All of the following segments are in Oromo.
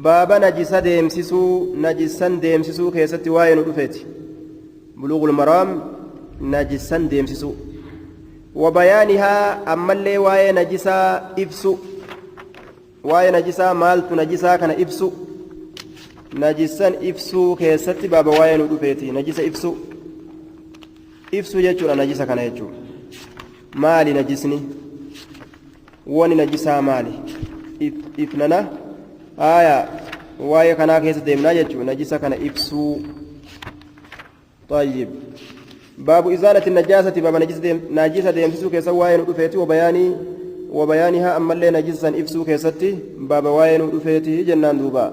baaba najisa deemsisuu najisan deemsisuu keessatti waa'ee nu dhufeeti buluugul maraam najisan deemsisuu wabayaanihaa ammallee waa'ee najisaa ibsu waa'ee najisaa maaltu najisaa kana ibsu najisan ibsuu keessatti baaba waa'ee nu dhufeeti najisa ibsu jechuudha najisa kana jechuudha maali najisni wani najisaa maali ifnana aya waa'ee kanaa keessa deemnaa jechuudha najisa kana ibsuu طيب باب إزالة النجاسة باب نجاسة ديمسسو كيسا واين ودفيتي وبيانها أما اللي نجسا إفسو كيستي باب واين ودفيتي جنان دوبا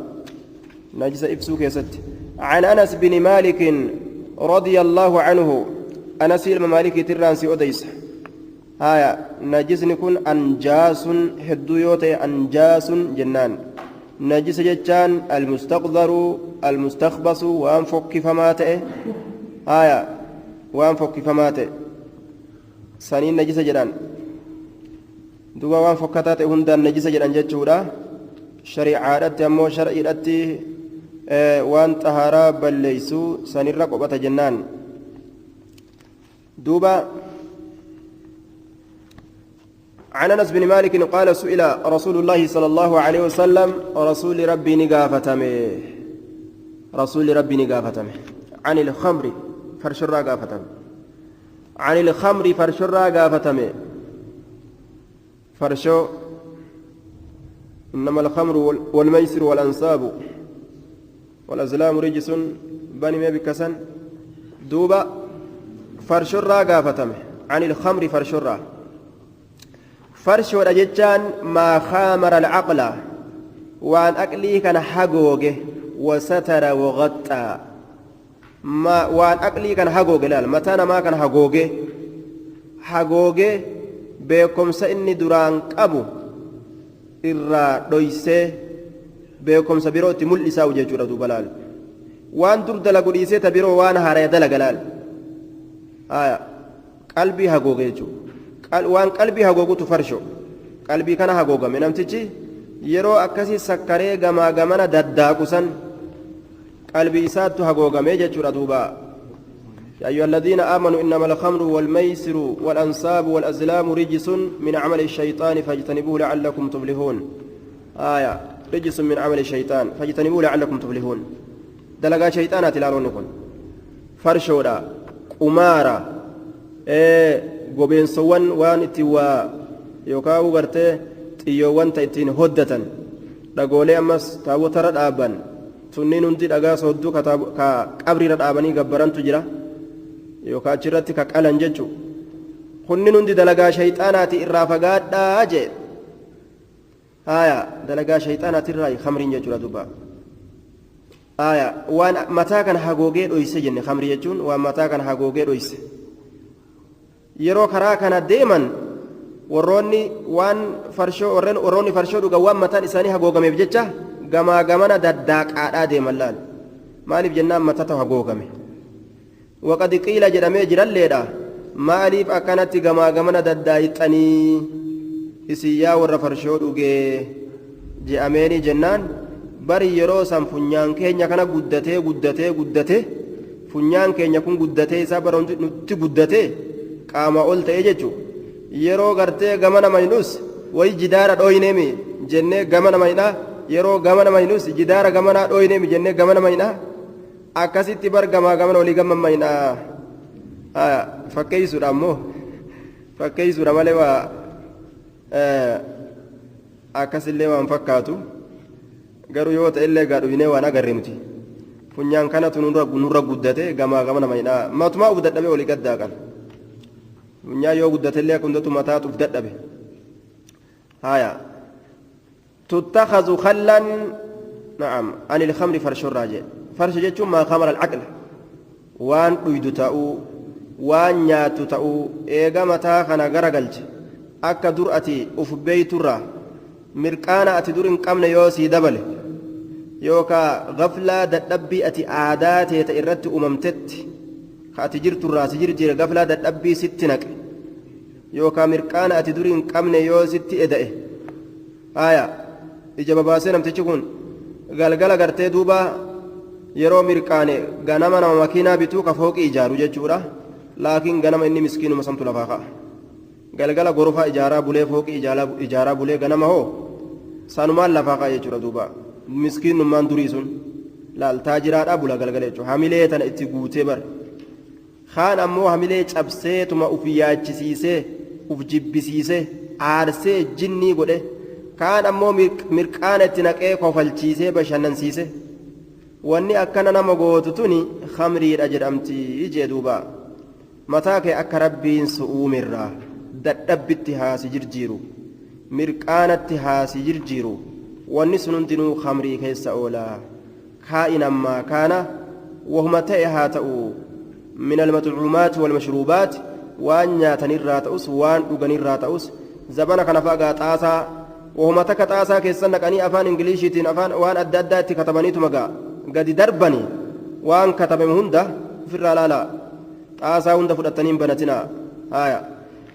نجسة إفسو كيستي عن أنس بن مالك رضي الله عنه أنس الممالك ترانسي أديس هايا نجس نكون أنجاس حدويوتي أنجاس جنان نجس جتان المستقذر المستخبص وأنفك فماته هايا waan fokkifamaa ta'e saniin najisa jedhan duba waan fokkataa ta'e hundaan najisa jedhan jechuudha shari'aadhatti ammoo shar'iidhatti waan xahaaraa balleeysuu sanirra qophata jennaan duba عن انس بن مالك قال سئل رسول الله صلى الله عليه وسلم رسول ربي نقافتمه عن الخمر فرشرا قافتم عن الخمر فرشرا قافتم فرشو إنما الخمر والميسر والأنصاب والأزلام رجس بني ما بكسن دوبا فرشرا قافتم عن الخمر فرشرا فرش ورجتان ما خامر العقل وعن أكلي كان حقوقه وستر وغطى ما وان أقلي كان هاغوغي لال متانا ما كان هاغوغي بكم سإني دران قبو إرى دويسي بكم سبيرو تمول إساو جيجورة دوبلال وان در دلقو إيسي تبيرو وان هاري دلق لال قلبي هاغوغي جو وان قلبي هاغوغو تفرشو قلبي كان هاغوغا من أمتجي يرو أكسي سكري غما غمانا دداكو سن قلبي إساتو هاغوغامي جيتشورا دوبا يا أيها الذين آمنوا إنما الخمر والميسر والأنصاب والأزلام رجس من عمل الشيطان فاجتنبوه لعلكم تفلحون آية رجس من عمل الشيطان فاجتنبوه لعلكم تفلحون دلقا شيطانات لارونكم فرشودا قمارا قبين سوان وان اتوا يوكاو غرتي تيوان تأتين هدة دقولي أمس تاو ترد آبان sunniin hundi dhagaa soodduu ka qabriirra dhaabanii gabbarantu jira yookaan achirratti ka qalan jechuun hunniin hundi dalagaa shayxaanaati irraa fagaadhaa jee haaya dalagaa shayxaanaati irraa khamriin jechuudha duuba haaya waan mataa kana hagoogee dhoyse jenne khamri jechuun waan mataa kana hagoogee dhoyse yeroo karaa kana deeman warroonni farshoo dhugan waan mataan isaanii hagoogameef jecha gamaa gamana daddaaqaadhaa deeman laal maaliif jennaan matata hagoogame waqad qiila jedhamee jiralleedha maaliif akkanatti gamaa gamana daddaayixanii isin yaa warra farshoo dhugee je'ameeni jennaan bari yeroo san funyaan keenya kana guddatee funyaan keenya kun guddatee isaa bara nutti guddatee qaama ol ta'e jechuudha yeroo gartee gamana maynus wayi jidaara dhooyneemi jennee gamana maynaa yeroo gamana maynus jidaara gamanaa dhooyneemi jennee gamana maynaa akkasitti bar gamaa gamana olii gamman maynaa fakkeessuudha ammoo fakkeessuudha malee waa akkasillee waan fakkaatu garuu yoo ta'ellee gaadhuunee waan agarre nuti funyaan kanatu nurra guddate gamaa gamana maynaa matumaa uf dadhabee olii gaddaa qaba funyaa yoo guddatellee akka hundatu mataatu uf dadhabe haya tuttakhadhu khallan na'am ani al-khamri farshurraa jee farsh jechuun maa khamara al-aql waan dhuydu ta'uu waan nyaatu ta'uu eega mataa kana garagalche akka dur ati uf beeyturraa mirqaana ati dur hin qabne yoo sii dabale yookaa gaflaa dadhabbii ati aadaa teeta irratti uumamtetti ka ati jirturraa si jirjire gaflaa dadhabbii sitti naqe yookaa mirqaana ati dur hin qabne yoo sitti eda'e haya ija babaasee namtichi kun galgala gartee duuba yeroo mirqaane ganama nama makiinaa bituu ka fooqii ijaaru jechuudha laakiin ganama inni miskiinuma samtu lafaa ka'a galgala gorofaa ijaaraa bulee fooqii ijaaraa bulee ganama hoo sanumaan lafaa ka'a jechuudha duuba miskiinummaan durii sun laal taajiraadhaa bula galgala jechuudha hamilee tana itti guutee bare kaan ammoo hamilee cabseetuma uf yaachisiisee uf jibbisiisee aarsee jinnii godhe kaan ammoo mirqaana itti naqee kofalchiisee bashannansiise wanni akkana nama gootu tuni khamriidha jedhamti jee duuba mataa kee akka rabbiin si uumerraa dadhabbitti haasi jirjiiru mirqaanatti haasi jirjiiru wanni sun hundinuu khamrii keessa oolaa kaa'in ammaa kaana wahuma ta'e haa ta'u min almaxcuumaati walmashruubaati waan nyaatanirraa ta'us waan dhuganirraa ta'us zabana kana fa'aa xaasaa wahuma takka xaasaa keessan naqanii afaan ingiliishiitiin afaan waan adda addaa itti katabaniituma gaa gadi darbanii waan katabame hunda ofirraa laalaa xaasaa hunda fudhatanii banatinaa haya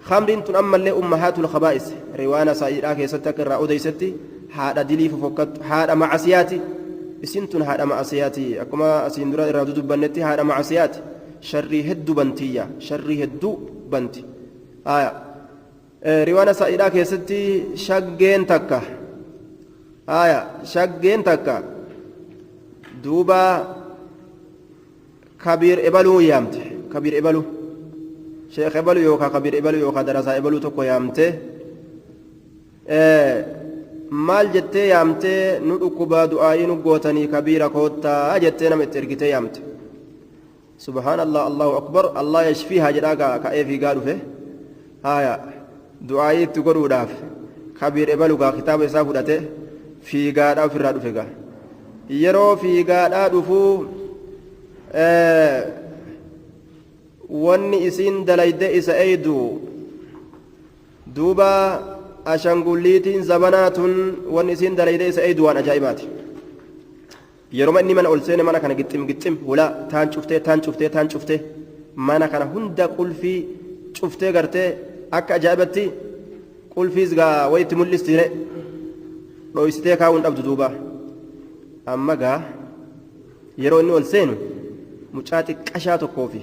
khamriin tun ammallee ummahaatul khabaa'is riwaana sa'iidhaa keessatti akka irraa odeysetti haadha dilii fofokkattu haadha macasiyaati isin tun haadha macasiyaati akkuma asiin dura irraa dudubbannetti haadha macasiyaati sharrii hedduu bantiyya sharrii hedduu banti haya riwaana sa'iidhaa keessatti shaggeen takka haya shaggeen takka duuba kabiir ebaluu yaamte kabiir ebaluu sheekh ebaluu yookaan kabiir ebaluu yookaan darasaa ebaluu tokko yaamte maal jettee yaamtee nu dhukkubaa du'aayii nu gootanii kabiira koottaa jettee nama itti ergitee yaamte subhaanallah allahu akbar allah yashfiihaa jedhaa ka'ee fiigaa dhufe haya du'aayii itti godhuudhaaf kabiir ebaluu gaa kitaaba isaa fudhate fiigaadhaa ofirraa dhufe gaa yeroo fiigaadhaa dhufuu wanni isiin dalayde isa eeydu duuba ashangulliitiin zabanaa tun wanni isiin dalayde isa eeydu waan ajaa'ibaati yeroo inni mana ol seene mana kana gixxim hulaa taan cuftee mana kana hunda qulfii cuftee gartee akka ajaa'ibatti qulfiis gaa wayitti mul'istiire dhoysitee kaa'uun dhabdu duuba amma gaa yeroo inni ol seenu mucaa xiqqashaa tokkoofi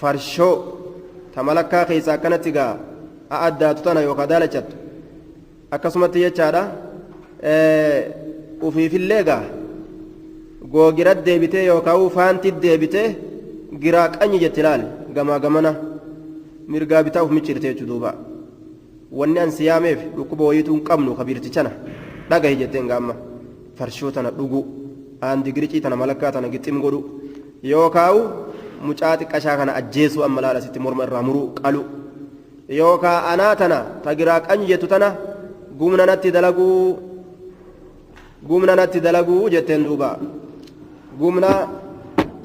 farshoo tamalakkaa keessaa akkanatti gaa addaatu tana yookaan daalachattu akkasumatti jechaadha ufiifillee gaa googirat deebitee yookaan faantit deebitee giraa qanyi jetti laal gamaa gamana mirgaa bitaa uf miccirte jechuu duuba wanni an siyaameef dhukkuba wayiituu hin qabnu kabiirtichana dhagahi jetteen gaamma farshoo tana dhugu aan digiricii tana malakkaa tana gixxim godhu yookaan mucaa xiqqashaa kana ajjeesuu amma laala sitti morma irraa muruu qalu yookaan anaa tana tagiraa qanyi jettu tana gumna natti dalaguu jetteen duuba gumna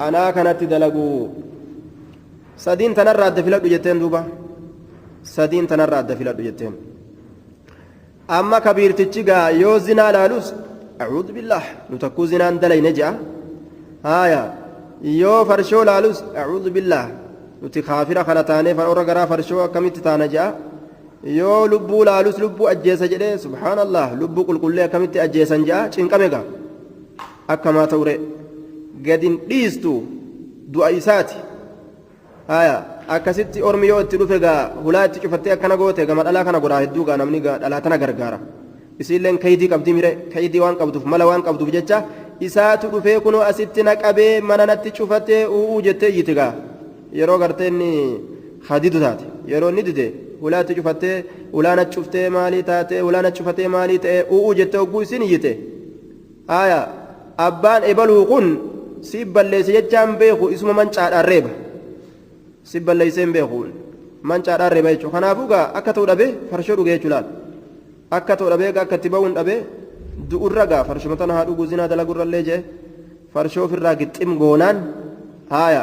anaa kanatti dalaguu sadiin tanarraa adda filadhu jetteen duuba sadiin tanarraa adda filadhu jetteen amma kabiirtichi gaa yoo zinaa laalus acuudhu billaah nu takkuu zinaan dalayne je'a haaya yoo farshoo laalus acuudhu billaah nuti kaafira kana taanee warra garaa farshoo akkamitti taana je'a yoo lubbuu laalus lubbuu ajjeesa jedhee subhaanallah lubbuu qulqullee akkamitti ajjeesan je'a cinqame gaa akkamaa ta'ure gadin dhiistu du'a isaati haya akkasitti ormi yoo itti dhufe gaa hulaa itti cufattee akkana goote gama dhalaa kana godhaa hedduu gaa namni gaa dhalaa tana gargaara isiilleen kaydii qabdi mire kaydii waan qabduuf mala waan qabduuf jecha isaatu dhufee kunoo asitti naqabee mana natti cufattee u'uu jettee iyyiti gaa yeroo gartee inni hadidu taate yeroo inni dide hulaa itti cufattee ulaa natti cuftee maalii taate ulaa natti cufattee maalii ta'e u'uu jettee hogguu isin iyyite haya abbaan ebaluu kun si balleesse jechaan beeku isuma mancaadhaan reeba si balleesseen beeku mancaadhaan reeba jechuudha kanaafuu gaa akka ta'u dhabee farshoo dhugee jechuudha akka ta'u dhabee gaa akka itti ba'uun dhabee du'urra gaa farshuma tana haa dhuguu zinaa dalagurrallee jee farshoo ofirraa gixxim goonaan haaya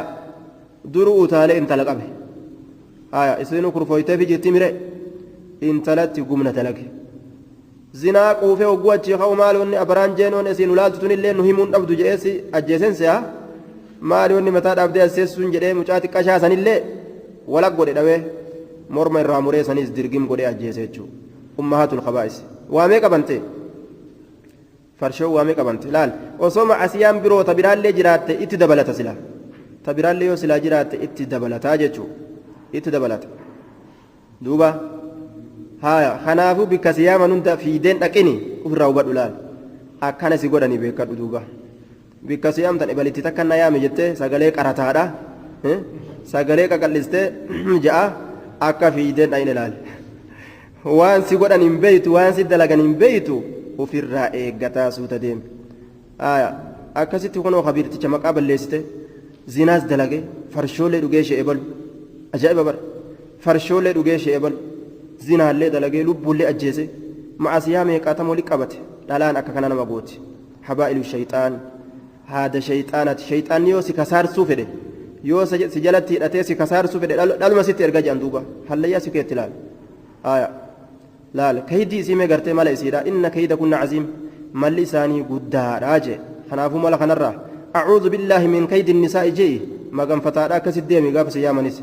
duruu utaalee intala qabe haaya isinuu kurfooytee fi jirti mire intalatti gumna dalage zinaa quufee hogguu achii ka'u maali wanni abaraan jeenoon isiin ulaaltu tunillee nu himuun dhabdu je'eesi ajjeesen se'a maali wanni mataa dhaabdee asseessuun jedhee mucaa xiqqashaa sanillee walak godhe dhawee morma irraa muree sanis dirgim godhee ajjeese jechuudha ummahaatul khabaa'is waamee qabante farshoo waamee qabanti laal osoo macasiyaan biroo ta biraallee jiraatte itti dabalata sila ta biraallee yoo silaa jiraatte itti dabalataa jechuu itti dabalata duuba haya kanaafuu bikka siyaaman hunda fiideen dhaqini ofirraa hubadhu laal akkana si godhanii beekadhu duuba bikka siyaamtan ibalitti takka na yaame jettee sagalee qarataadha sagalee qaqallistee ja'a akka fiideen dhaqine laal waan si godhan hin beeytu waan si dalagan hin beeytu ofirraa eeggataa suuta deeme akkasitti kunoo kabiirticha maqaa balleessite zinaas dalage farshoolee dhugee she'e balu ajaa'iba bara farshoolee dhugee she'e balu zinaallee dalagee lubbuullee ajjeese macasiyaa meeqaata molii qabate dhalaan akka kana nama gooti habaa'ilu shayxaan haada shayxaanati shayxaanni yoo si kasaarsuu fedhe yoo si jalatti hidhatee si kasaarsuu fedhe dhaluma sitti erga jedhan duuba hallayyaa si keetti laal laal kaydii isii mee gartee mala isiidha inna kayda kunna caziim malli isaanii guddaadhaa jee kanaafuu mala kanarraa acuudhu billaahi min kaydi nisaa'i jee maganfataadha akkasit deemi gaafa si yaamanis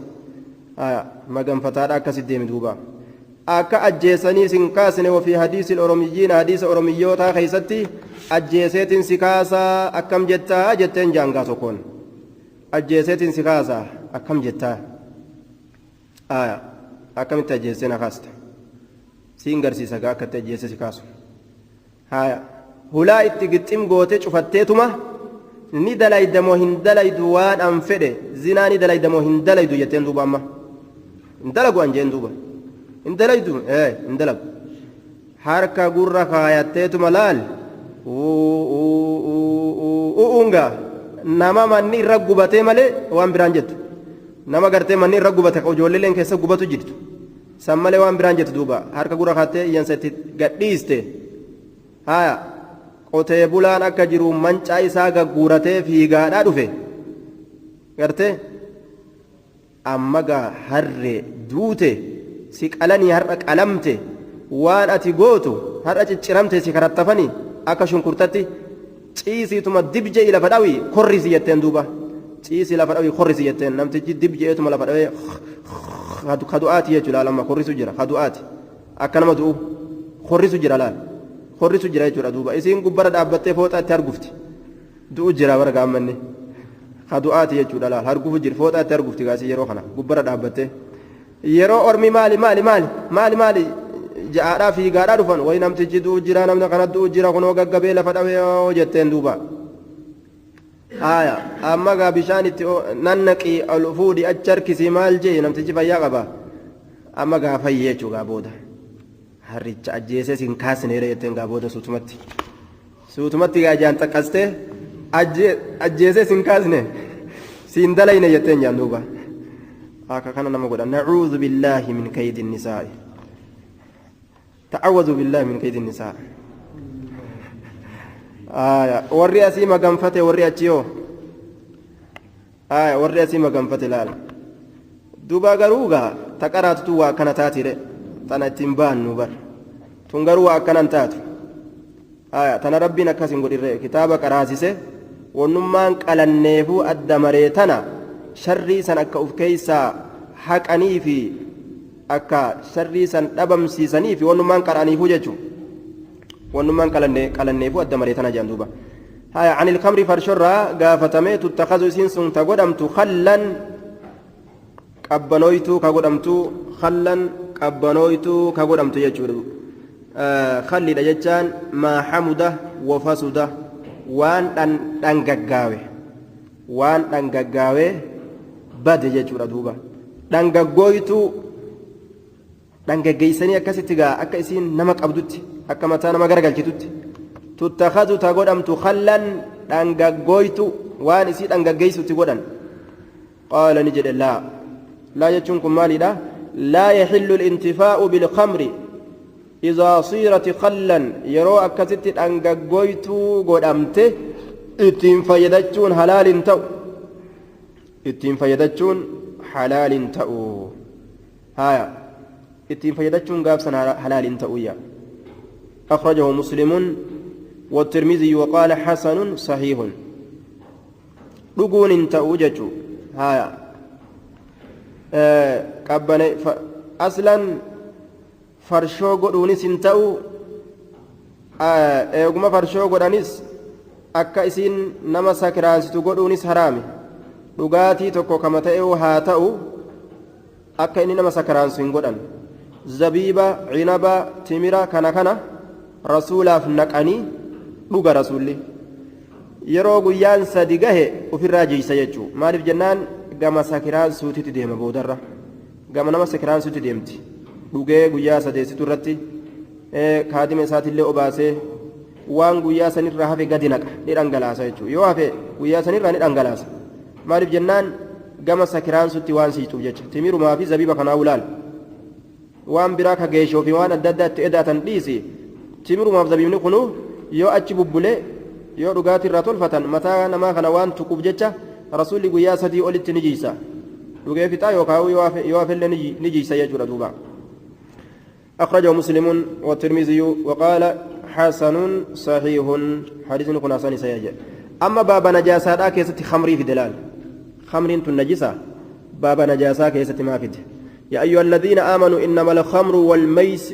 maganfataadha akkasit deemi duuba akka ajjeesanii sin kaasne wafii hadiisi oromiyyiin hadiisa oromiyyootaa keeysatti ajjeeseetin si kaasaa akkam jettaa jetteen jaangaa tokkoon ajjeeseetin si kaasaa akkam jettaa akkamitti ajjeeseen akaasta siin garsiisa gaa akkatti ajjeese si kaasu hulaa itti gixxim gootee cufatteetuma ni dalaydamoo hin dalaydu waan an fedhe zinaa ni dalaydamoo hin dalaydu jetteen duuba amma hin dalagu an jeen duuba hin dalaydu hin dalagu harka gurra kaayatteetuma laal uunga nama manni irra gubatee malee waan biraan jettu nama gartee manni irra gubate ijoolleen keessa gubatu jirtu san malee waan biraan jettu duuba harka gurra kaattee iyyansa itti gadhiiste qotee bulaan akka jiru mancaa isaa gagguuratee fiigaadhaa dhufe gartee amma gaa harree duute si qalanii har'a qalamte waan ati gootu har'a cicciramte si karattafanii akka shunkurtatti ciisiituma dibje lafa dhawii korrisi jetteen duuba ciisii lafa dhawii korrisi jetteen namtichi dibjeetuma lafa dhawee kadu'aati jechuudha lama korrisu jira kadu'aati akka nama du'u korrisu jira laal korrisu jira jechuudha duuba isiin gubbara dhaabbattee fooxaatti argufti du'u jira warga ammanni kadu'aati jechuudha laal argufu jira fooxaatti argufti gaasii yeroo kana gubbara dhaabbattee yeroo ormi maali ja'aadhaa fiigaadhaa dhufan wayi namtichi du'u jira namni kana du'u jira kunoo gaggabee lafa dhawee jetteen duuba amma gaa bishaan itti nannaqii ol fuudhi achi harkisii maal jee namtichi fayyaa qaba amma gaa fayyee jechuu gaa booda harricha ajjeesee sin kaasneera jetteen gaa booda suutumatti gaa jaan xaqqastee ajjeesee sin kaasne siin dalayne jetteen jaan duuba akka kana nama godha nacuudhu billaahi min kaydi nisaa'i ta'awwadhu billaahi min kaydi nisaa'i warri asii maganfate warri achi yoo warri asii maganfate laal duuba garuu gaa ta qaraatutu waa akkana taatire tana ittiin baannu bar tun garuu waa akkanan taatu tana rabbiin akkas hin godhirre kitaaba qaraasise wannummaan qalanneefuu adda maree tana sharrii san akka uf keeysaa haqanii fi akka sharrii san dhabamsiisanii fi wannummaan qara'aniifuu jechuu ونمان قالني فو الدمري تنجان دوبا هاي عن الخمر فرشرا قافتمي تتخذ سنسون تقدمت خلا قبنويتو كقدمتو خلا قبنويتو كقدمتو يجور خلي دجان ما حمده وفسده وان دنگغاوي بد يجور دوبا دنگغويتو دنگغيسني اكستيغا اكايسين نمك ابدوتي akka mataa nama garagalchitutti tuttakhadu ta godhamtu khallan dhangaggoytu waan isii dhangaggeeysutti godhan qaala ni jedhe laa jechuun kun maalidha laa yaxillu lintifaa'u bilkamri idaa siirat khallan yeroo akkasitti dhangaggoytuu godhamte ittiin fayyadachuun halaalin ta'u haya ittiin fayyadachuun gaafsan halaalin ta'uyya أخرجه مسلم والترمذي وقال حسن صحيح رجون تأوجج هايا أصلا فرشو قروني سنتو eeguma farshoo godhanis akka isiin nama sakiraansitu godhuunis haraami dhugaatii tokko kama ta'e haa ta'u akka inni nama sakiraansu hin godhan zabiiba cinaba timira kana rasuulaaf naqanii dhuga rasuulli yeroo guyyaan sadi gahe ofirraa jiisa jechuu maaliif jennaan gama sakiraansuutitti deema boodarra gama nama sakiraansuutti deemti dhugee guyyaa sadeessitu irratti kaadima isaatillee obaasee waan guyyaa sanirraa hafe gadi naqa ni dhangalaasa jechuudha yoo hafe guyyaa sanirraa ni dhangalaasa maaliif jennaan gama sakiraansuutti waan siituuf jecha timirumaa fi zabiiba kanaa ulaal waan biraa ka geeshoo fi waan adda addaa itti edaatan dhiisi timirumaaf zabiibni kunu yoo achi bubbulee yoo dhugaatii irraa tolfatan mataa namaa kana waan tuquuf jecha rasuulli guyyaa sadii olitti ni jiisa dhugee fixaa yookaan yoo hafellee ni jiisa jechuudha duuba أخرجه مسلم والترمذي وقال حسن صحيح حديث كنا حسن سيجي أما باب نجاسة كيسة خمري في دلال خمر النجسة باب نجاسة كيسة ما فيه يا أيها الذين آمنوا إنما الخمر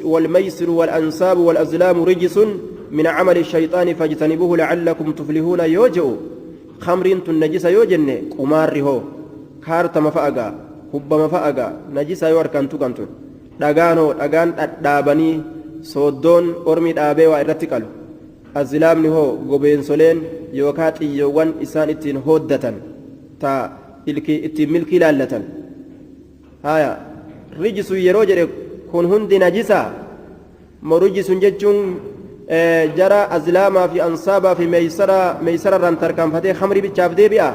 والميسر والأنساب والأزلام رجس من عمل الشيطان فاجتنبوه لعلكم تفلحون يوجئ خمر النجسة يوجن قماره كارت مفأجا حب مفأجا نجسة يوركنتو كنتو dhagaan dhadhaabanii sooddoon ormi dhaabee waa irratti qalu azlaamni hoo gobeensoleen yookaan xiyyoowwan isaan ittiin hooddatan ta ittiin milkii laallatan haya rijisun yeroo jedhe kun hundi najisaa moo rijisun jechuun jara azlaamaa fi ansaabaa fi meeysararraan tarkaanfatee khamrii bichaaf deebi'a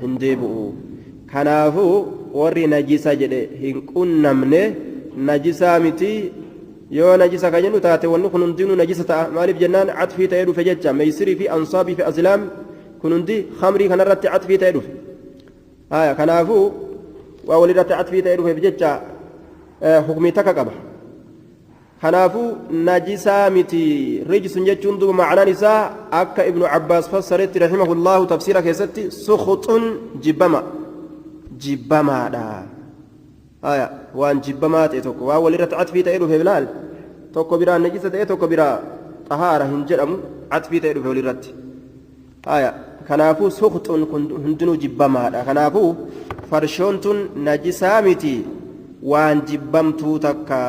hin deebi'u kanaafuu warri najisa jedhe hin qunnamne najisaa miti yoo najisa kan jennu taate wanni kun hundinuu najisa ta'a maaliif jennaan catfii ta'ee dhufe jecha meeysirii fi ansaabii fi azlaam kun hundi khamrii kanarratti catfii ta'ee dhufe haya kanaafuu waa walirratti catfii ta'ee dhufeef jecha hukmii takka qaba kanaafuu najisaa miti rijisun jechuun duuba macnaan isaa akka ibnu cabbaas fassaretti rahimahullahu tafsiira keessatti sukhxun jibbamaadha haya waan jibbamaa ta'e tokko waan walirratti catfii ta'ee dhufeef laal tokko biraa najisa ta'e tokko biraa xahaara hin jedhamu catfii ta'ee dhufe walirratti haya kanaafuu sukhxun kun hundinuu jibbamaadha kanaafuu farshoon tun najisaa miti waan jibbamtuu takka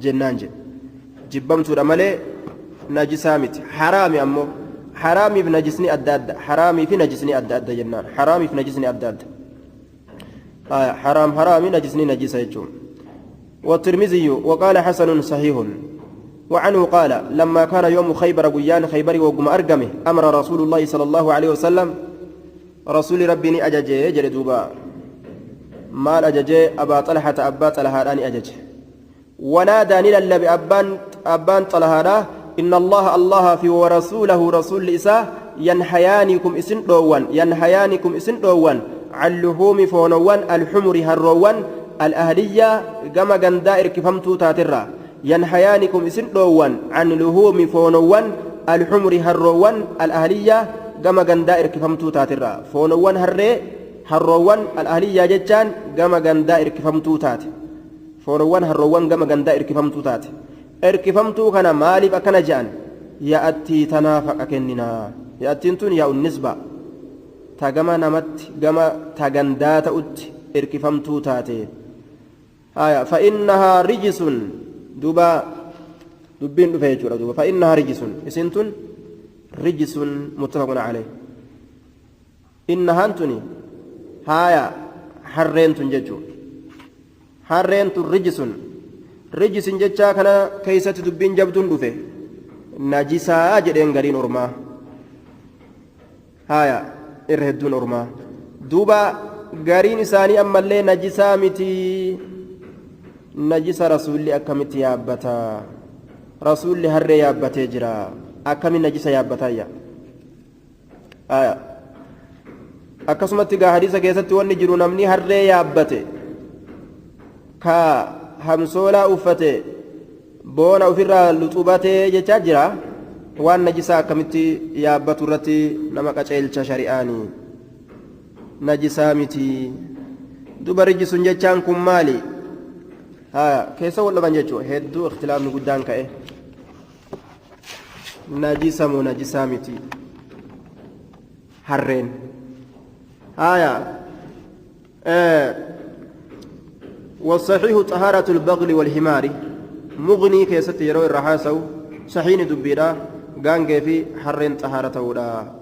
jennaan jedhe jibbamtuudha malee najisaa miti haraami ammoo haraamiif najisni adda adda haraamii fi najisni adda adda jennaan haraamiif najisni adda adda حرام نجسني نجسة يجوم والترمذي وقال حسن صحيح وعنه قال لما كان يوم خيبر قيان خيبر وقم أرقمه أمر رسول الله صلى الله عليه وسلم رسول ربي أججي جلدوبا مال أججي أبا طلحة أبا طلحة أججي ونادى نلا بأبان طلحة إن الله في ورسوله رسول إساء ينحيانكم إسن دوان عن لحوم فونوان الحمر هروان الأهلية كما غندائر كفمتو تاترا ينحيانكم إسن دوان عن لحوم فونوان الحمر هروان الأهلية كما غندائر كفمتو تاترا فونوان هروان الأهلية جتان كما غندائر كفمتو تات فونوان هروان كما غندائر كفمتو تات إركفمتو كان مالف أكن جان يأتي تنافق أكننا يأتي انتون يا النسبة تاغما نمت غما تاغندات أت إركفمتو تاتي فإنها رجس دبين فيجور دوبا فإنها رجس اسنتون رجس متفق عليه إنها انتني هايا حرينتون ججو حرينتون رجس ججا كان كيسة دبين جبدون دوفه نجسا جدين غرين أرما هايا إرهدون أرما دوبا غرين إساني أما اللي نجسا متي نجس رسولي أكمتي يابتا رسولي هرّي يابتا جرا أكمي نجس يابتا يا akkasumatti gaa hadiisa keessatti wanni jiru namni harree yaabbate ka hamsoolaa uffate boona ofirraa luxubatee jechaa jira waan najisaa akkamitti yaabbatu irratti nama qaceelcha shari'aanii najisaa miti duba rijisuun jechaan kun maali keessa wal dhaban jechuu hedduu ikhtilaafni guddaan ka'e نجسة منجسامتي حرين آية والصحيح طهارة البغل والحمار مغني كيست يروي الرحاسو صحيح دبيرا غانجي في حرين طهارته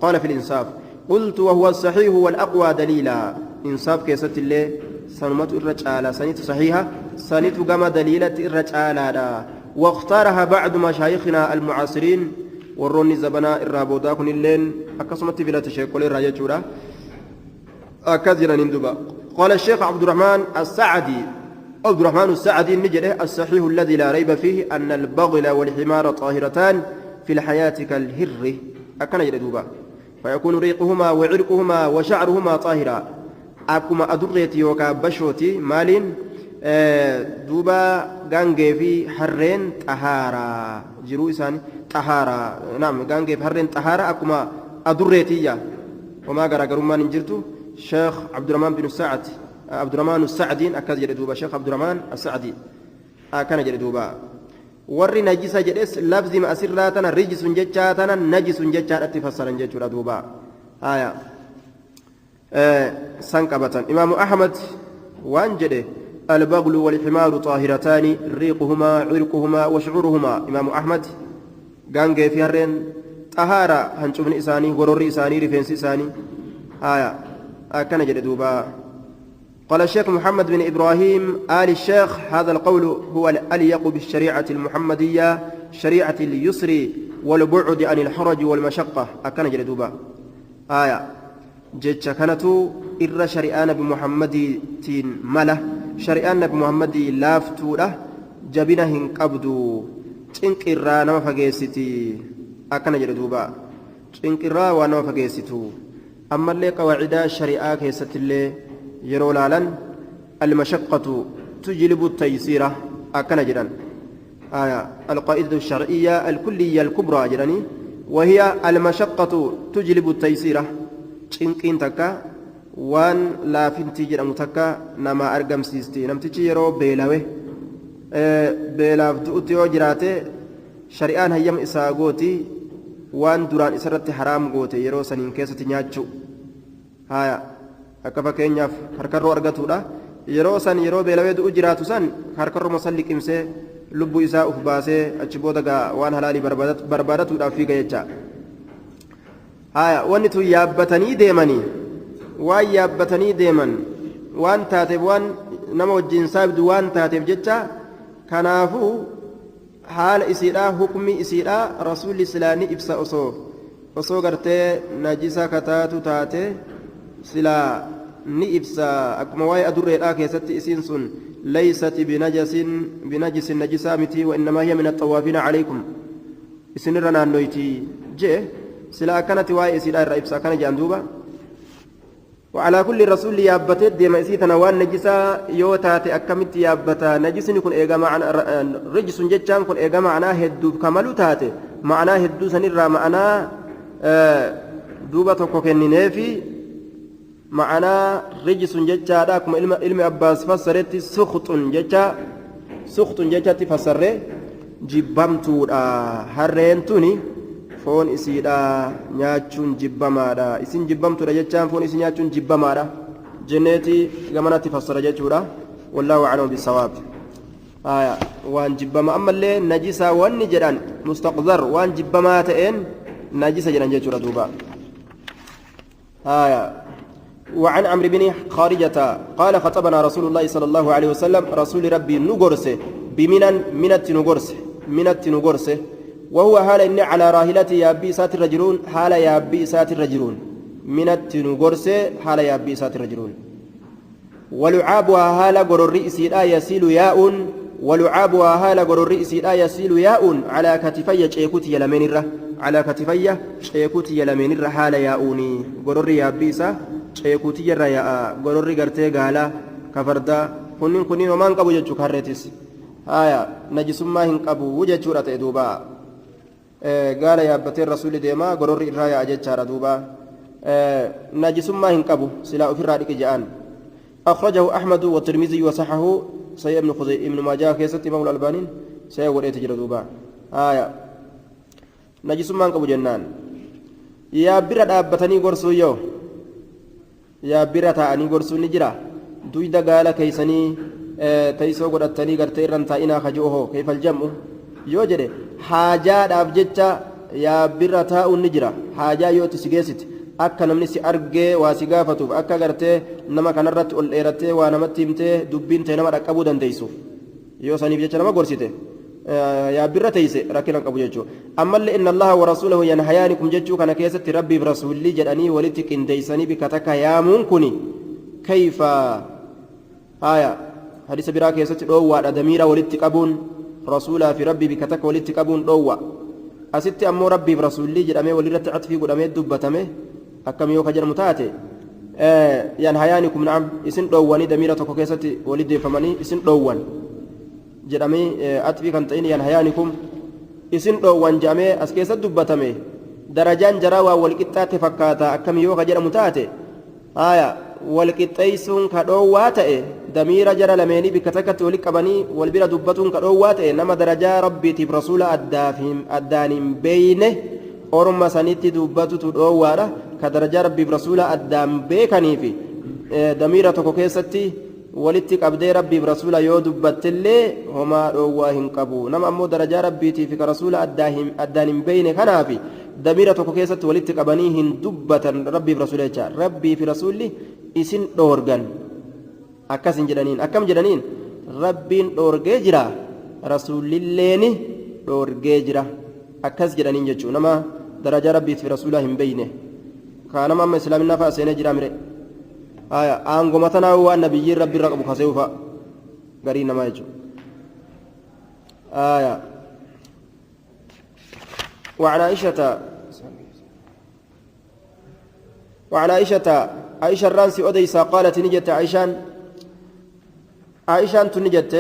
قال في الإنصاف قلت وهو الصحيح والأقوى دليلا إنصاف كيست اللي سنمت الرجالة سنت صحيحة سنت قام دليلة الرجالة واختارها بعض مشايخنا المعاصرين وروني زبنا الرابودا كن اللين أكسمت بلا تشيكول الراجة جورا أكذنا نندبا قال الشيخ عبد الرحمن السعدي نجده الصحيح الذي لا ريب فيه أن البغل والحمار طاهرتان في الحياة كالهر أكن يردوبا فيكون ريقهما وعرقهما وشعرهما طاهرا أكما أدريتي وكا بشوتي مالين دوبا غانجي في حرين طهارا جرو إساني طهارا نعم غانجي في حرين طهارا أكما أدريتي وما غرغر ما ننجرتو شيخ عبد الرحمن السعدي أكاد يردوبا شيخ عبد الرحمن السعدي أكان يردوبا warri najisa jedhes lafzi asirraatana rijisun jechaatana najisun jechaadhatti fassaran jechuudha duuba haya san qabatan imaamu ahmad waan jedhe albaglu walximaaru طاهرتان ريقهما عرقهما وشعورهما imaamu ahmad gaangee fi harreen xahaara hancufni isaanii gororri isaanii rifeensi isaanii haya akkana jedhe duuba قال الشيخ محمد بن إبراهيم آل الشيخ هذا القول هو الأليق بالشريعة المحمدية شريعة اليسر والبعد عن الحرج والمشقة أكن جلدوبا آية جتش كانت إر شريعان بمحمد تين مله شريعان بمحمد لافتو له جبنه قبدو تنك إرى نما فقيستي أكن جلدوبا تنك إرى ونما فقيستو أما اللي قواعد الشريعة كيست اللي yeroo laalan almashaqqatu tujlibu التيسير أكن جران القاعدة الشرعية الكلية الكبرى جراني وهي المشقة تجلب التيسير تشنكين تكا وان لا فنتي جرام تكا نما أرقم سيستي نمتجي يرو بيلاوه بيلاف دؤتي وجراته شريان هيام إساقوتي وان دران إسرت حرام قوتي يرو سنين كيسة نياتشو akka fakkeenyaaf harkarroo argatuudha yeroo san yeroo beelawee du'u jiraatu san harkarroo masan liqimsee lubbuu isaa uf baasee achi booda waan halaalii barbaadatuudhaaf fiiga jecha wanni tun yaabbatanii deeman waan taateef waan nama wajjin saabdu waan taateef jecha kanaafuu haala isiidhaa hukmi isiidhaa rasuulli islaanii ibsa osoo gartee najisa kataatu taate silaa ni ibsa akkuma waa'ee adurreedhaa keessatti isiin sun laysati binajisin najisaa miti wa innamaa hiya min axawaafiina calaykum isinirra naannoyti jee sila akkanatti waa'ee isiidhaa irra ibsa akkana jedhan duuba وعلى كل رسول يابتت ديما إسيتنا وان نجسا يوتاتي أكمت يابتا نجسني كن إيغا معنا رجس جتشان كن إيغا معنا هدو كمالو تاتي معنا هدو سنرى معنا دوبة كوكيني في معنا رجس جتشا داكم علم أباس فسرت سخط جتشا تفسر جبامتو هرينتوني foon isiidha nyaachuun jibbamaadha isin jibbamtuudha jechaan foon isin nyaachuun jibbamaadha jenneeti gamanatti fassara jechuudha wallaahu a'lamu bisawaab waan jibbama ammallee najisa wanni jedhan mustaqdar waan jibbamaa ta'een najisa jedhan jechuudha duuba وعن عمرو بن خارجة قال خطبنا رسول الله صلى الله عليه وسلم رسول ربي نغرسه منت نغرسه وهو حال إن على راحلته يابي سات الرجلون حال يابي سات الرجلون من التنغرس حال يابي سات الرجلون ولعابها حال غرر إسيدا يسيل ياء ولعابها حال غرر إسيدا يسيل ياء على كتفي شيكوتي يلمنره على كتفي شيكوتي يلمنره حال ياؤني غرر يابي سا شيكوتي يرى ياء غرر غرتي غالا كفردا كنين ومان قبو جچو كارتيس نجس ما هن قبو وجچو رته دوبا قال يا بتي الرسول ديما غرور الرايا اجچارا دوبا نجسما هنقبو سلا في الرادك جان اخرجه احمد والترمذي وصححه سيد ابن خزي ابن ماجه كيست امام الالباني سيوريت جرا دوبا najisummaan qabu jennaan yaabbira dhaabbatanii gorsuu yoo yaabbira taa'anii gorsuun ni jira duyda gaala keeysanii teeysoo godhatanii gartee irran taa'inaa kaju'ohoo keeyfal jam'u yoo jedhe haajaadhaaf jecha yaabbira taa'uun ni jira haajaa yoo itti si geessite akka namni si argee waa si gaafatuuf akka gartee nama kanarratti ol dheerattee waa namatti himtee dubbiin ta'e nama dhaqqabuu dandeessuuf yoo saniif jecha nama gorsite yaabbirra teeyse rakkina qabu jechuudha ammallee inna allaha wa rasuulahu yanhayaanikum jechuu kana keessatti rabbiif rasuulli jedhanii walitti qindeeysanii bikka takka yaamuun kuni kayfa haya hadisa biraa keessatti dhoowwaadha damiira walitti qabuun rasuulaa fi rabbii bikka takka walitti qabuun dhoowwa asitti ammoo rabbiif rasuulli jedhamee walirratti atfii godhamee dubbatame akkam yoo ka jedhamu taate yanhayaanikum na'am isin dhoowwanii damiira tokko keessatti walitti deeffamanii isin dhoowwan jedhamee atfii kan ta'in yanhayaanikum isin dhoowwan jedhamee as keessatti dubbatame darajaan jaraa waa walqixxaatti fakkaata akkam yoo ka jedhamu taate haya walqixxeeysuun ka dhoowwaa ta'e damiira jara lameenii bikka takkatti walitti qabanii wal bira dubbatuun ka dhoowwaa ta'e nama darajaa rabbiitiif rasuula addaan hin beeyne orma sanitti dubbatutu dhoowwaadha ka darajaa rabbiif rasuula addaan beekaniif damiira tokko keessatti walitti qabdee rabbiif rasuula yoo dubbattillee homaa dhoowwaa hin qabu nama ammoo darajaa rabbiitiif ka rasuula addaan hin beeyne kanaaf damiira tokko keessatti walitti qabanii hin dubbatan rabbiif rasuula jecha rabbiif rasuulli isin dhoorgan akkas hin jedhaniin akkam jedhaniin rabbiin dhoorgee jira rasuulilleeni dhoorgee jira akkas jedhaniin jechuu nama darajaa rabbiitiif rasuula hin beeyne kaa nama amma islaaminaa fa'a seenee jira mire aangoma tanaa waan nabiyyiin rabbi irra qabu kasee ufa garii namaa jechuudha وعن عائشة عائشة الرانسي أديسا قالت نجت عائشان تنجت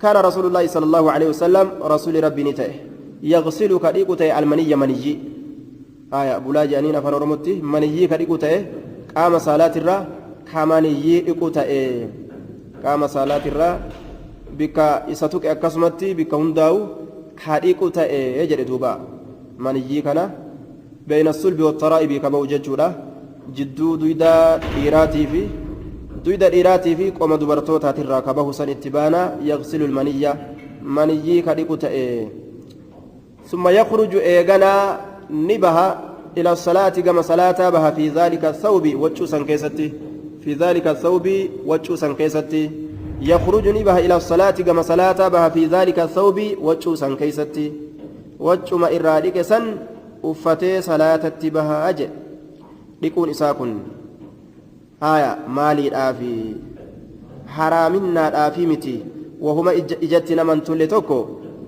كان رسول الله صلى الله عليه وسلم رسول ربي نته يغسل كريقته المني منيي بولا جانين فنرمتي منيي كريقته قام صلاة الرا كمنيي إقته قام صلاة الرا بك إساتك أكسمتي بك هنداو كريقته يجري دوبا منيي كنا بين الصلب والترائب كما وجدت جدو دويدا إيراتي في قوم دبرتوتا ترى كبه سن اتبانا يغسل المنية منيي كديكوتا ثم يخرج إيغانا نبها إلى الصلاة كما صلاة بها في ذلك الثوب وجوسا كيستي في ذلك الثوب وجوسا كيستي يخرج نبها إلى الصلاة كما صلاة بها في ذلك الثوب وجوسا كيستي وجما إرادك سن uffatee salaatatti bahaa jedhe dhiquun isaa kun haya maaliidhaafi haraaminaadhaafi miti wahuma ijatti naman tolle tokko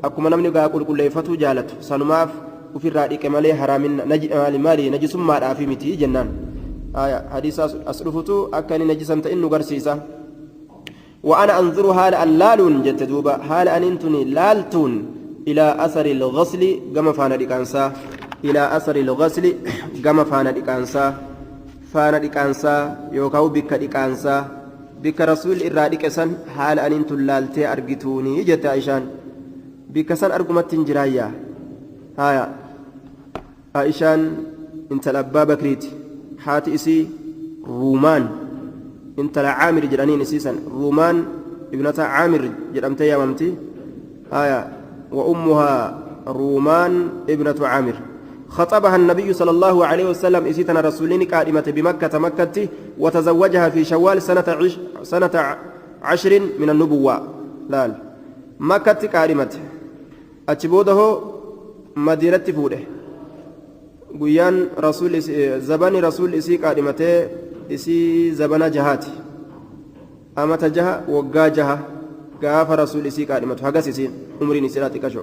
akkuma namni gaa qulqulleeffatu jaalatu sanumaaf ufirraa dhiqe malee haraamina maali najisummaadhaafi miti jennaan haya hadiisa as dhufutu akka inni najisan ta'in nu garsiisa وأنا أنظر هال اللالون جت دوبا هال أنتني لالتون إلى أثر الغسل كما فانا ديكانسا إلى أثر الغسل كما فانا ديكانسا يوكاو بك ديكانسا بك رسول إرادك سن حال أن انتو لالتي أرقتوني جت عيشان بك سن أرقمت جرايا هايا عيشان انت الأبا بكريت حاتي إسي رومان انت لعامر جرانين إسيسا رومان ابنة عامر جرمتي يا ممتي هايا وأمها رومان ابنة عامر خطبها النبي صلى الله عليه وسلم إسيتنا رسولين قادمة بمكة مكة وتزوجها في شوال سنة 10 من النبوة لال مكة قادمة أتبوده مدينة فوده قيان رسول زبان رسول إسي قادمة إسي زبان جهاتي أما تجها وقا جها قاف رسول إسي قادمة هقا سيسين عمرين سيراتي كشو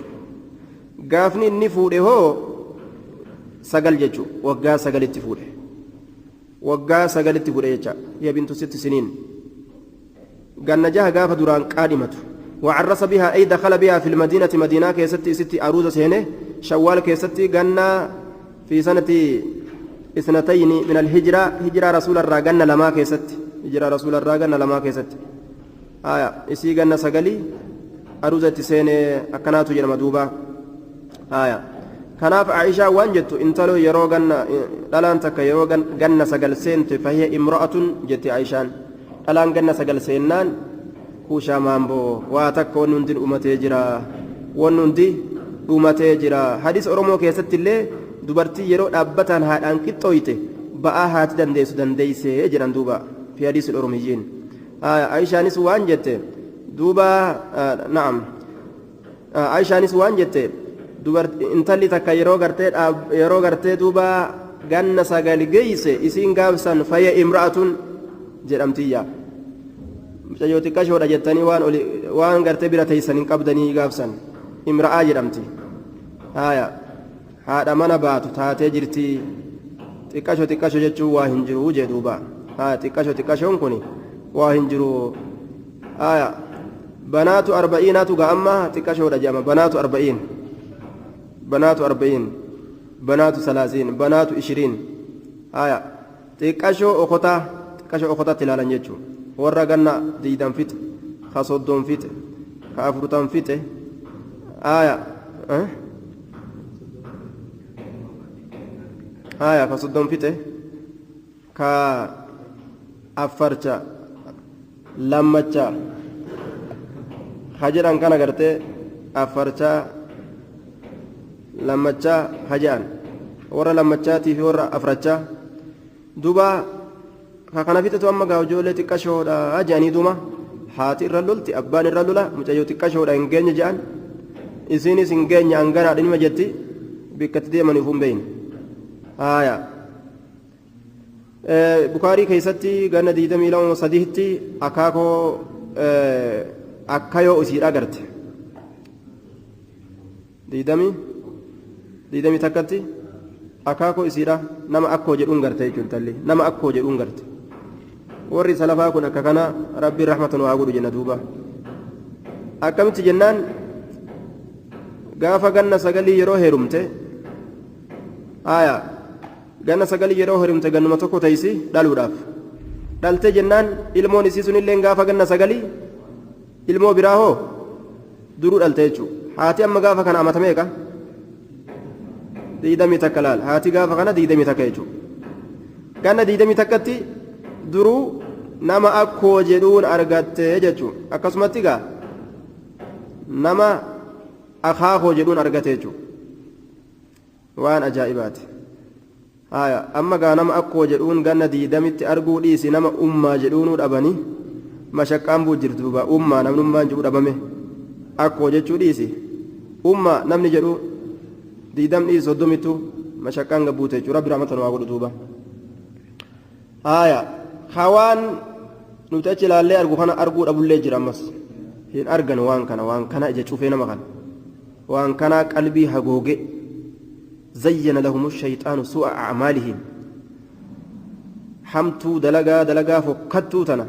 قافني النفوده هو sagal jechuun waggaa sagalitti fuudhe jecha hiya bintu 6 siniin ganna jaha gaafa duraan qaadimatu وعرس بها أي دخل بها في المدينة مدينة كيستي ستي أروز سينه شوال كيستي جنة في سنة 2 من الهجرة هجرة رسول الراجن لما كيستي هجرة رسول الراجن لما كيستي إسي جنة سجلي أروز سينه أكناتو جرم دوبا kanaaf Aishaa waan jettu intaloo yeroo ganna dhalaan takka yeroo ganna sagal seente fahiya imra'atun jetti Aishaan dhalaan ganna sagal seennaan kuushaa maamboo waa takka wanni hundi dhumatee jira wanni hundi dhumatee jira hadiis Oromoo keessatti illee dubartii yeroo dhaabbataan haadhaan qixxooyte ba'aa haati dandeessee jedhan duuba fi hadiis Oromiyyiin Aishaanis waan jette duuba na'am Aishaanis waan jette intalli takka yeroo gartee duuba ganna sagal geeyse isiin gaafsan fayya imra'atun jedhamtiyya mucayyoo xiqqashoodha jettanii waan gartee bira teeysan hin qabdanii gaafsan imra'aa jedhamti haadha mana baatu taatee jirti xiqqasho jechuun waa hin jiru jee duuba xiqqashoon kun waa hin jiru banaatu arba'iinaatu ga'amma xiqqashoodha jedhama banaatu arba'iin banaatu salaasiin banaatu ishiriin xiqqashoo okotaatti ilaalan jechuun warra ganna 20 fixe ka 30 fixe ka 40 fixe ka 30 fixe ka affarcha lammacha hajiran kana gartee affarcha lammacha hajaan warra lammachaatii fi warra afrachaa duba ka kana fixatu amma gaa ijoollee xiqqashoodha jedhanii duma haati irra lolti abbaan irra lola mucayyoo xiqqashoodha hin geenye jedhan isiinis hin geenye hanganaadha nima jetti bikkatti deemaniif hin beeyne bukaarii keessatti ganna 23tti akaakoo akkayoo isiidha garte 20 takkatti akaakoo isiidha nama akkoo jedhuun garte jechuun talli nama akkoo jedhuun garte warri salafaa kun akka kana rabbiin rahmatan waa godhu jenna duuba akkamitti jennaan gaafa ganna sagalii yeroo heerumte ganna sagalii yeroo heerumte gannuma tokko teeysi dhaluudhaaf dhalte jennaan ilmoon isii sunillee gaafa ganna sagalii ilmoo biraa hoo duruu dhalte jechuudha haati amma gaafa kana amata meeqa 20 takka laal haati gaafa kana 20 takka jechuudha ganna 20 takkatti duruu nama akkoo jedhuun argatte jechuudha akkasumatti gaa nama akaakoo jedhuun argate jechuudha waan ajaa'ibaati amma gaa nama akkoo jedhuun ganna 20tti arguu dhiisi nama ummaa jedhuunuu dhabanii mashaqqaan buu jirtu duuba ummaa namnummaan jedhu dhabame akkoo jechuu dhiisi ummaa namni jedhu 20 dhiisi 30tu mashaqqaan gabbuute jechuudha rabbi rahmatan waa godhu duuba hawaan nuti achi ilaallee argu kana arguu dhabullee jira ammas hin argan waan kana ija cufee nama kana waan kana qalbii hagooge zayyana lahum shayxaanu su'a a'maalihim hamtuu dalagaa fokkattuu tana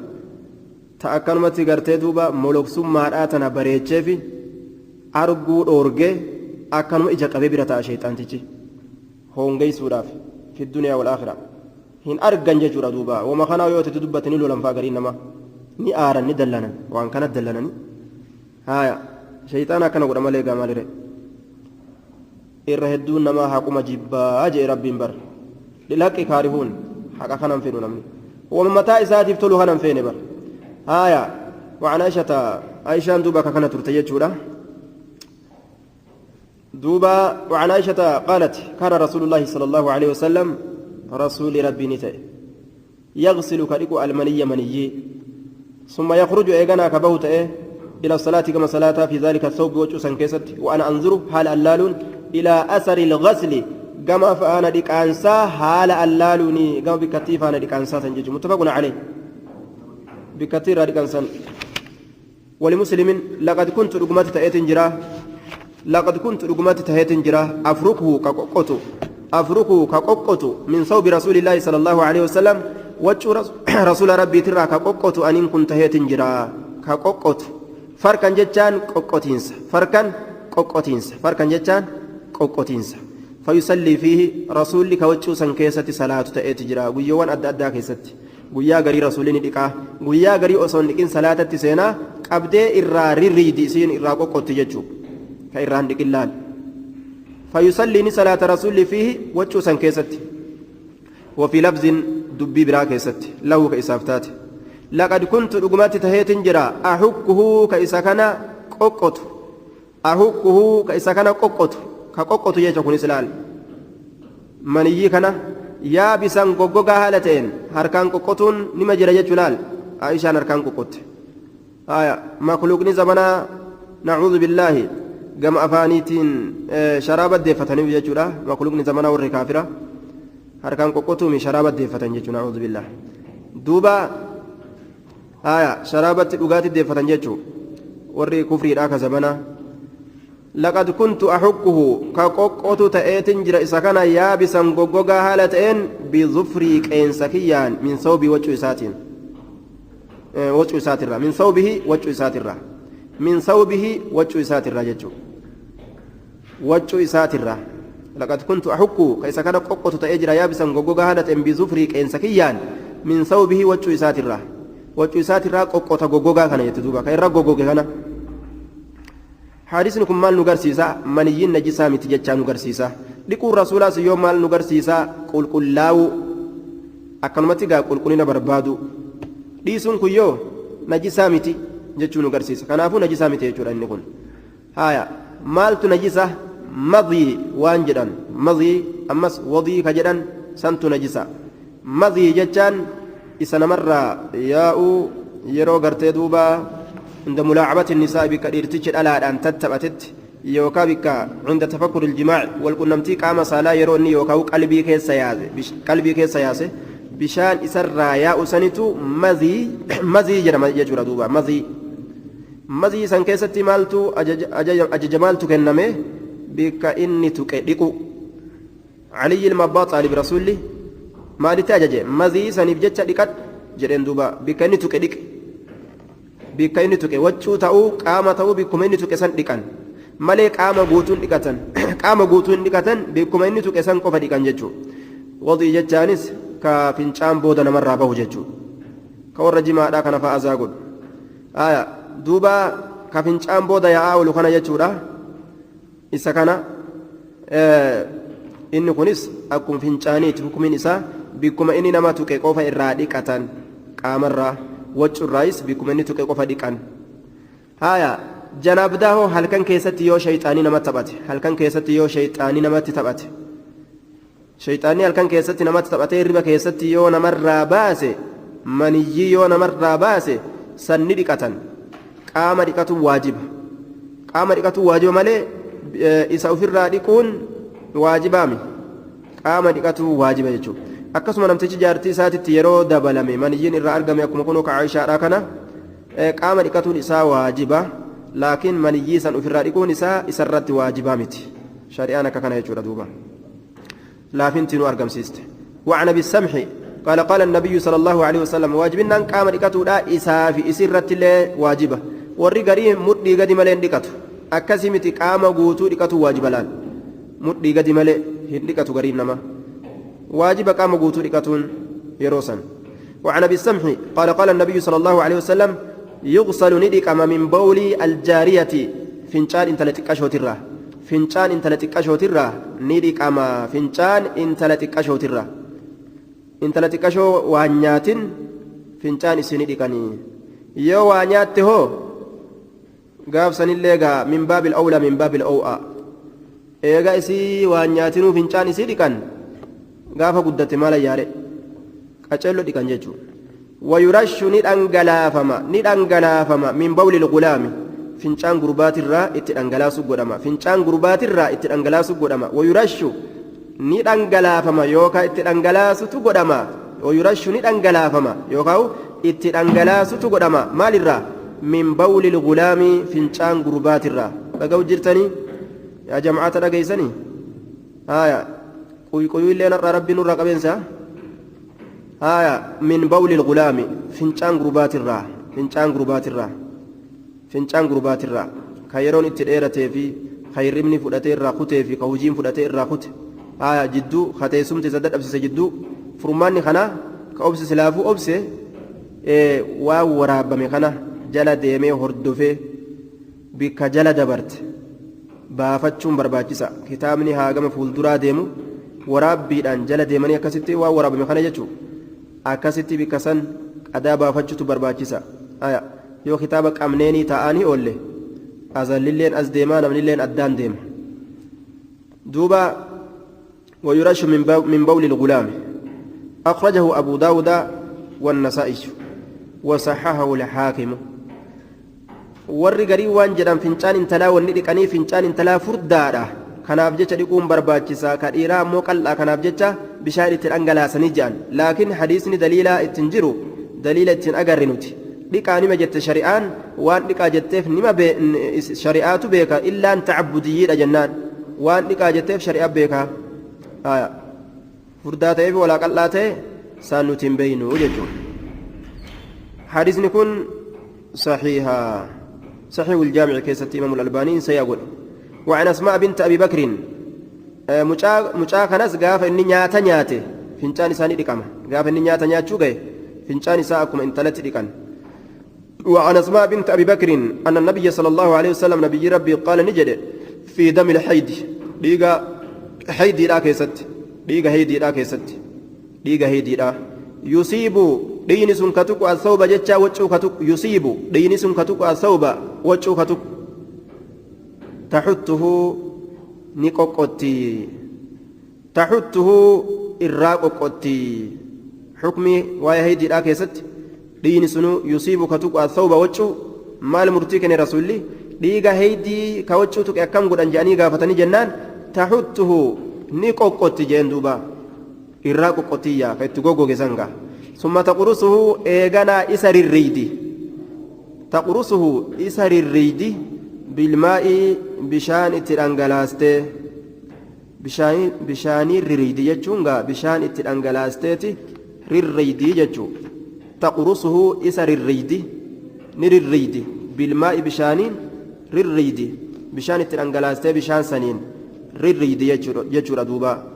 ta akkanumatti gartee duuba moloksummaadhaa tana bareecheefi arguu dhoorgee akkanuma ija qabee bira ta'a shayxaantichi hoongeysuudhaaf fi duniyaa wal aakhira hin argan jechuudha duuba wama kanaa yoo itti dubbatanii lolan faa gariin nama ni aaran ni dallanan waan kana dallanani shayxaan akkana godha malee gaa maalire irra hedduun namaa haquma jibbaa jee rabbiin bar lilhaqqi kaarihuun haqa kanan fedhu namni wama mataa isaatiif tolu kanan feene bar وعن عائشة دوبا كانت ترتججودا دوبا وعن عائشة قالت كان رسول الله صلى الله عليه وسلم رسول ربي نتاي يغسل كريكو المني مني ثم يخرج إيغانا كبوت إلى الصلاة كما صلاة في ذلك الثوب وجوسا كيست وأنا أنظر حال اللالون إلى أثر الغسل كما فأنا ديك أنسى حال اللالوني كما بكتيف أنا ديك أنسى تنجج متفق عليه بكثير ديك أنسى ولمسلم لقد كنت رقمات تأتي جراه لقد كنت رقمات تأتي جراه أفركه كقوقته من ثوب رسول الله صلى الله عليه وسلم وجه رسول ربي ترى كقوقته أن كنت تأتي جراه كقوقته فركان جتان قوقتينس فركان جتان قوقتينس فيصلي فيه رسول لك وجه سنكيسة صلاة تأتي جراه ويوان أدى كيستي guyyaa garii rasuuliin dhiqaa guyyaa garii osoo hin dhiqin salaatatti seenaa qabdee irraa rirriidi isiin irraa qoqqotti jechuudha ka irraan dhiqin laal فيصلي صلاة رسول فيه وجه سن كيست وفي لفظ دبي برا كيست له كإسافتات لقد كنت رقمات تهيت جرا أحكه كإساكنا قوقت أحكه كإساكنا قوقت كقوقت يجاكوني سلال مني كنا يا بسان قوقوغا هالتين هركان قوقتون نما جرا جلال عائشة هركان قوقت مخلوقني زمنا نعوذ بالله قام أفانيتين شرابة ديفتني وجهه مخلوقني زمنا ورّي كافرة هركان قوقتو من شرابة ديفتني جهه نعوذ بالله دوبا شرابة لغات ديفتني جهه ورّي كفري راك زمنا لقد كنت أحكه كقوقتو تأتين جرى إسكانا يابسا قوقوغا هالتين بظفري كإنسكيان من ثوب وجه ساتين وجه ساترة من ثوبه وجه ساترة من ثوبه وجه ساترة جتو وجه ساترة لقد كنت أحك كيس كان قوقة تأجر يابسا غوغا هادة بزفري كإنسكيان من ثوبه وجه ساترة وجه ساترة قوقة غوغا كان يتدوبا كيرا غوغا كان حديثكم مال نغرسيسا منيين نجسا متججا نغرسيسا لقوا الرسول يوم مال نغرسيسا قل قل لاو أكنمتي قل قلنا بربادو dhiisuun kun yoo najisaa miti jechuu nu garsiisa kanaafuu najisaa miti jechuudha inni kun haya maaltu najisa madhii waan jedhan madhii ammas wadii ka jedhan santu najisa madhii jechaan isa namarraa yaa'uu yeroo gartee duuba inda mulaacabati nisaa bikka dhiirtichi dhalaadhaan tattaphatetti yookaa bikka cunda tafakkuri iljimaaci walqunnamtii qaama saalaa yeroo inni yookaa qalbii keessa yaase bishaan isarraa yaa'u sanitu mazii jedhama jechuudha duuba mazii san keessatti maaltu ajaja maaltu kenname bikka inni tuqe dhiqu aliyyi ilma abbaa xaalib rasuulli maalitti ajaje mazii saniif jecha dhiqadhu jedheen duuba bikka inni tuqe dhiqe bikka inni tuqe waccuu ta'uu qaama ta'uu bikkuma inni tuqe san dhiqan malee qaama guutuun dhiqatan bikkuma inni tuqe san qofa dhiqan jechuudha wadii jechaanis ka fincaan booda namarraa bahu jechuudha ka warra jimaadhaa kana fa'aa azaa godhu duuba ka fincaan booda yaa'aa oolu kana jechuudha isa kana inni kunis akkuma fincaaniiti hukumiin isaa bikkuma inni nama tuqe qofa irraa dhiqatan qaamarraa waccurraayis bikkuma inni tuqe qofa dhiqan janaabdaa hoo halkan keessatti yoo shayxaanii namatti taphate halkan keessatti yoo shayxaanii namatti taphate shayxaanii halkan keessatti namatti taphatee riba keessatti yoo namarraa baase maniyyii yoo namarraa baase sanni dhiqatan qaama dhiqatuun waajiba malee isa ofirraa dhiquun waajibaami qaama dhiqatuun waajiba jechuudha akkasuma namtichi jaartii isaatitti yeroo dabalame maniyyiin irraa argame akkuma kunoo ka Aishaadhaa kana qaama dhiqatuun isaa waajiba laakiin maniyyii san ofirraa dhiquun isaa isarratti waajibaa miti shari'aan akka kana jechuudha duuba لافنتي نو أرقمسيست وعن أبي السمح قال النبي صلى الله عليه وسلم واجبنا قام لكتو لا إسافي إسرت الله واجبة والرقري مدي قد ملين لكتو أكسمت قام قوتو لكتو واجب لان مدي قد ملين لكتو قريب نما واجب قام قوتو لكتو يروسا وعن أبي السمح قال النبي صلى الله عليه وسلم يغسل ندك من بول الجارية فنشان انت لتكشوت الراه fincaan intala xiqqashootirraa ni dhiqama fincaan intala xiqqashoo waan nyaatin fincaan isinii dhiqanii yoo waa nyaatte hoo gaafsanillee gaa min baabil awla min baabil aw'a eega isii waan nyaatinuu fincaan isii dhiqan gaafa guddatte maala yaare qacello dhiqan jechuudha wayurashu ni dhangalaafama min bawlil gulaami fincaan gurbaatirraa itti dhangalaasu godhama wayurashu ni dhangalaafama yookaan itti dhangalaasutu godhama wayurashu ni dhangalaafama yookaan itti dhangalaasutu godhama maalirraa min bawlil gulaami fincaan gurbaatirraa dhaga'u jirtanii yaa jam'aata dhageessanii quyquyuu illee narraa rabbiin nurraa qabeensa min bawlil gulaami fincaan gurbaatirraa ka yeroon itti dheeratee fi ka hirribni fudhatee irraa kutee fi ka hujiin fudhatee irraa kute jidduu ka teessumti isa dadhabsise jidduu furmaanni kana ka obse silaafuu obse waan waraabame kana jala deemee hordofee bikka jala dabarte baafachuun barbaachisa kitaabni haagama fuulduraa deemu waraabbiidhaan jala deemanii akkasitti waa waraabame kana jechuun akkasitti bikka san qadaa baafachuutu barbaachisa yoo kitaaba qabneenii taa'anii oolle azallilleen as deemaa namnilleen addaan deema duuba ويرش من بول الغلام أخرجه أبو داود والنسائي وصححه الحاكم warri garii waan jedhan fincaan intalaa wanni dhiqanii fincaan intalaa furdaadha kanaaf jecha dhiquun barbaachisaa ka dhiiraa ammoo qal'aa kanaaf jecha bishaan itti dhangalaasanii jedhan laakiin hadiisni daliilaa ittiin jiru daliila ittiin agarre nuti dhiqaa nima jette shari'aan waan dhiqaa jetteef nima shari'aatu beeka illaan tacabudiyyiidha jennaan waan dhiqaa jetteef shari'a beeka furdaa ta'eef walaa qal'aa ta'e saan nuti hin beeynu jechuudha hadiisni kun saxiiha صحيح الجامع كيست إمام الألباني سيقول وعن أسماء بنت أبي بكر مجا كناس قاف إني نياتا نياتي فنجان ساني ديكما قاف إني نياتا نياتشو غي فنجان ساكم انتلت ديكان وعن أسماء بنت أبي بكر أن النبي صلى الله عليه وسلم نبي ربي قال نجد في دم الحيد ديغا حيدي لا كيست ديغا هيدي لا كيست ديغا هيدي لا يصيب دين سن كتك الثوب جتا وجو كتك يصيب دين سن كتك الثوب وجو كتك تحته نيكوكوتي تحته الراقوكوتي حكمي واي هيدي لا كيست دين سنو يصيب كتك الثوب وجو مال مرتيكن رسولي ديغا هيدي كوجو تك اكم غدان جاني غافتني جنان تحته نيكوكوتي جندوبا الراقوكوتي يا كتغوغو غسانغا ثم تقرصه إيغانا إسر الريد تقرصه إسر الريد بالماء بشان الترانغلاستي بشان الريد يجونغا بشان الترانغلاستي الريد يجو تقرصه إسر الريد نر الريد بالماء بشان الريد بشان الترانغلاستي بشان سنين الريد يجو ردوبا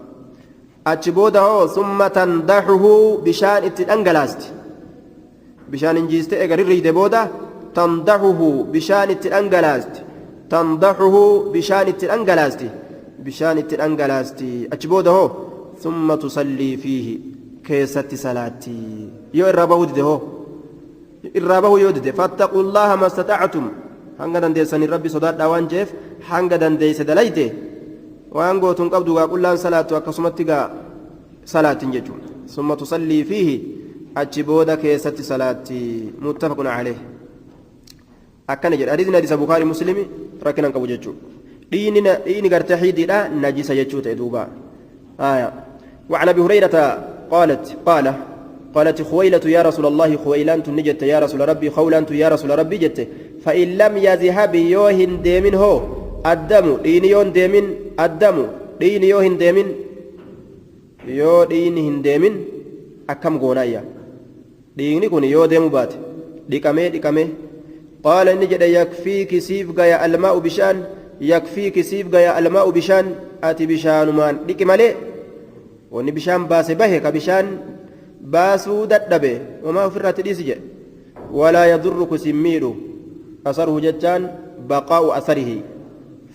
أتشبوده ثم تنضحه بشان التنجلاست بشان انجيست اگر الريد بودا تنضحه بشان التنجلاست تنضحه بشان التنجلاست بشان التنجلاست أتشبوده ثم تصلي فيه كيست صلاتي يو الرابه دده الرابه يودد فاتقوا الله ما استطعتم هنگا دندسن ربي صدات دوان جيف هنگا دندس دليته waan gootuun qabdu gaa qullaan salaatu akkasumatti gaa salaatin jechuudha summa tusallii fiihi achi booda keessatti salaatti muttafaqun calee akkana jedha hadiisni hadiisa bukaarii muslimi rakkinan qabu jechuudha dhiini gartee xiidiidha najisa jechuu ta'e duuba وعن ابي هريره قالت خويلة يا رسول الله خويلان نجت يا رسول ربي خولان يا رسول ربي جت فإن لم يذهب يوهن ديمن هو الدم دين يون ديمن الدم دين يوهن ديمن يو دين هنديمن أكم غونايا دين كون يو ديمو بات ديكامي قال نجد يكفيك سيف غيا الماء بشان يكفيك سيف غيا الماء بشان أتي بشان مان ديك مالي وني بشان باس به كبشان باسو ددبه وما فرت ديسجه ولا يضرك سميرو أثره جتان بقاء أثره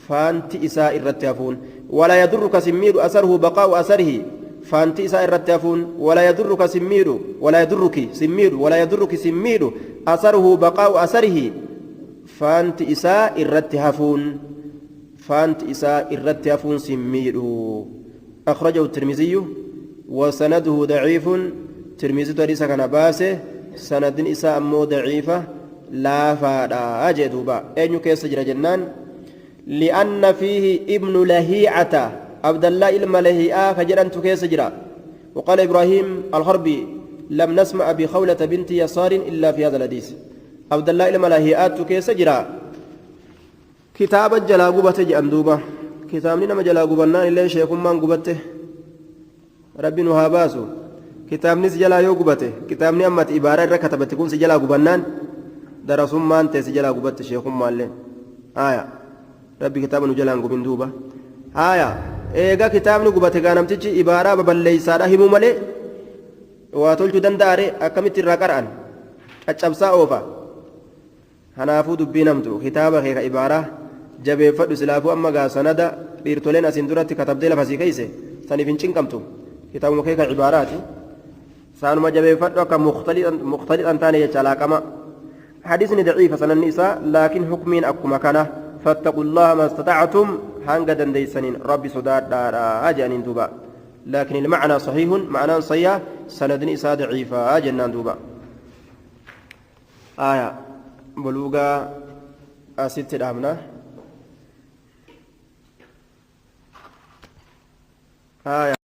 فانت إساء الرتافون ولا يضرك سمير أثره بقاء أثره فانت إساء الرتافون ولا يضرك سمير ولا يضرك سمير ولا يضرك سمير أثره بقاء أثره فانت إساء الرتافون فانت إساء الرتافون سمير أخرجه الترمذي وسنده ضعيف ترمذي تريس كان باسه سند إساء مو ضعيفة لا فادا أجدوبا أين كيس جنان لأن فيه ابن لهيعة عبد الله إلما لهيعة فجران تكيس جرا وقال إبراهيم الحربي لم نسمع بخولة بنت يسار إلا في هذا الحديث عبد الله إلما لهيعة تكيس جرا كتاب الجلاغوبة جأندوبة كتاب نما جلاغوبنا إلا شيخ من قبته ربي نهاباسو كتاب نس جلا يوغبته كتاب نعمة إبارة ركتبت تكون سجلا غبنان درسوا ما أنت سجلا غبت شيخ مالين ربي كتاب نجلان غبن دوبا إيجا كتاب نغبت كانم تجي إبارة ببلي سارة همو مالي واتولت دنداري أكمت الرقران أتشبسا أوفا هنافو دبي نمتو كتابة خيك إبارة jabeeffadhu silaafuu amma gaa sanada dhiirtoleen asiin duratti katabdee lafasii keeyse saniif hin cinqamtu kitaabuma kee ka cibaaraati saanuma jabeeffadhu akka mukhtalixan taane jecha laaqama حديثني ضعيف سنن النساء لكن حكمين أكما كان فاتقوا الله ما استطعتم هانغدا ديسنين ربي صداد دارا أجانين دوبا لكن المعنى صحيح معنى صحيح سند النساء ضعيفة جنان دوبا آية بلوغا أسيت الأمنة آية